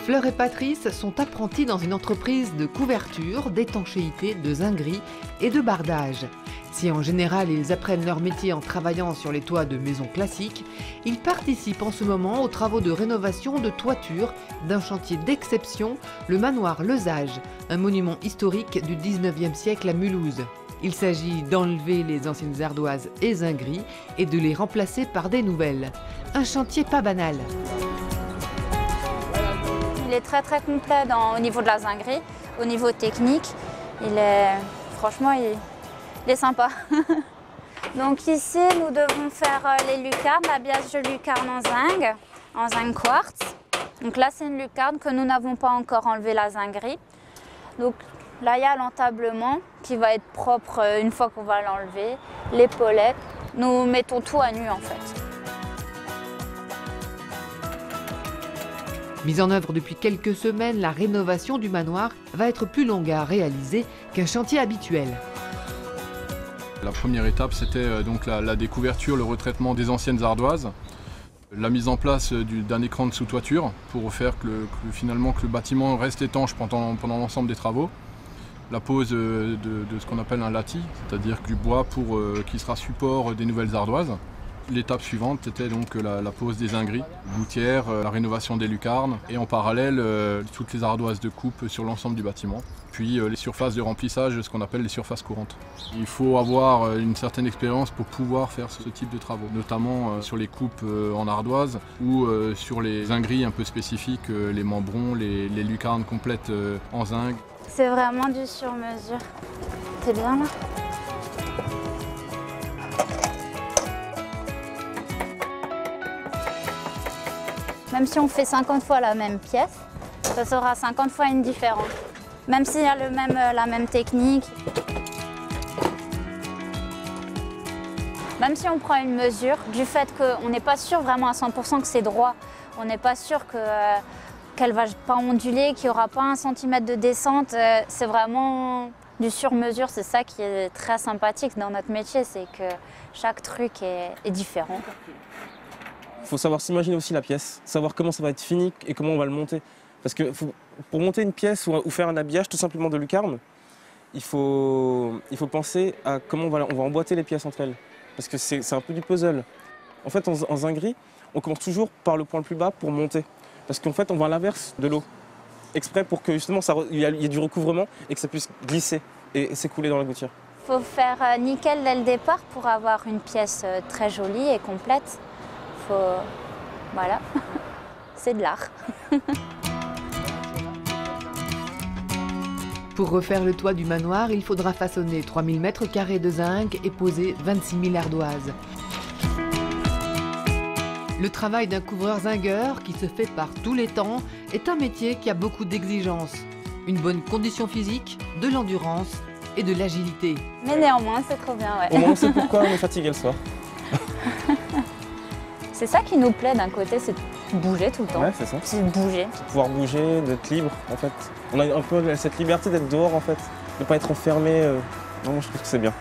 Fleur et Patrice sont apprentis dans une entreprise de couverture, d'étanchéité, de zinguerie et de bardage. Si en général ils apprennent leur métier en travaillant sur les toits de maisons classiques, ils participent en ce moment aux travaux de rénovation de toiture d'un chantier d'exception, le manoir Lesage, un monument historique du 19e siècle à Mulhouse. Il s'agit d'enlever les anciennes ardoises et zingueries et de les remplacer par des nouvelles. Un chantier pas banal. Il est très complet au niveau de la zinguerie, au niveau technique. Franchement, il est sympa. Donc ici, nous devons faire les lucarnes, l'habillage de lucarne en zinc quartz. Donc là, c'est une lucarne que nous n'avons pas encore enlevé la zinguerie. Donc là, il y a l'entablement qui va être propre une fois qu'on va l'enlever, l'épaulette. Nous mettons tout à nu en fait. Mise en œuvre depuis quelques semaines, la rénovation du manoir va être plus longue à réaliser qu'un chantier habituel. La première étape, c'était donc la découverture, le retraitement des anciennes ardoises, la mise en place d'un écran de sous-toiture pour faire que le bâtiment reste étanche pendant l'ensemble des travaux. La pose de ce qu'on appelle un lati, c'est-à-dire du bois qui sera support des nouvelles ardoises. L'étape suivante était donc la pose des zingueries, gouttières, la rénovation des lucarnes et en parallèle toutes les ardoises de coupe sur l'ensemble du bâtiment. Puis les surfaces de remplissage, ce qu'on appelle les surfaces courantes. Il faut avoir une certaine expérience pour pouvoir faire ce type de travaux, notamment sur les coupes en ardoise ou sur les zingueries un peu spécifiques, les membrons, les lucarnes complètes en zinc. C'est vraiment du sur-mesure. T'es bien là ? Même si on fait 50 fois la même pièce, ça sera 50 fois une différente. Même s'il y a la même technique. Même si on prend une mesure, du fait qu'on n'est pas sûr vraiment à 100% que c'est droit, on n'est pas sûr qu'elle ne va pas onduler, qu'il n'y aura pas 1 centimètre de descente, c'est vraiment du sur-mesure. C'est ça qui est très sympathique dans notre métier, c'est que chaque truc est différent. Il faut savoir s'imaginer aussi la pièce, savoir comment ça va être fini et comment on va le monter. Parce que pour monter une pièce ou faire un habillage tout simplement de lucarne, il faut penser à comment on va emboîter les pièces entre elles. Parce que c'est un peu du puzzle. En fait, en zinguerie, on commence toujours par le point le plus bas pour monter. Parce qu'en fait, on va à l'inverse de l'eau. Exprès pour que justement il y ait du recouvrement et que ça puisse glisser et s'écouler dans la gouttière. Il faut faire nickel dès le départ pour avoir une pièce très jolie et complète. Voilà, c'est de l'art. Pour refaire le toit du manoir, il faudra façonner 3000 m² de zinc et poser 26 000 ardoises. Le travail d'un couvreur-zingueur, qui se fait par tous les temps, est un métier qui a beaucoup d'exigences. Une bonne condition physique, de l'endurance et de l'agilité. Mais néanmoins, c'est trop bien, ouais. Au moins, on sait pourquoi on est fatigué le soir. C'est ça qui nous plaît d'un côté, c'est de bouger tout le temps. Ouais, c'est ça. C'est de bouger. C'est de pouvoir bouger, d'être libre, en fait. On a un peu cette liberté d'être dehors, en fait. De ne pas être enfermé. Non, moi, je trouve que c'est bien.